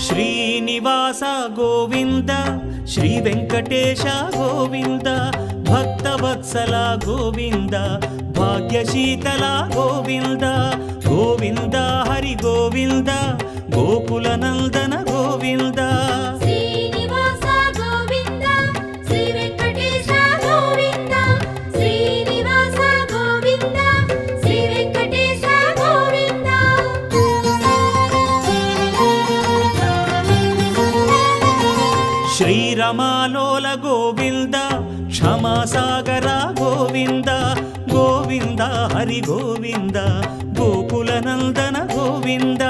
Srinivasa Govinda Shri Venkatesha Govinda Bhaktavatsala Govinda భాగ్యశీతల Govinda Govinda Hari Govinda Gokula Nandana Govinda Srinivasa Govinda Shri Venkatesha Govinda Srinivasa Govinda Shri Venkatesha Govinda శ్రీరమాలోల Govinda క్షమాసాగర Govinda Govinda Hari Govinda Gokula Nandana Govinda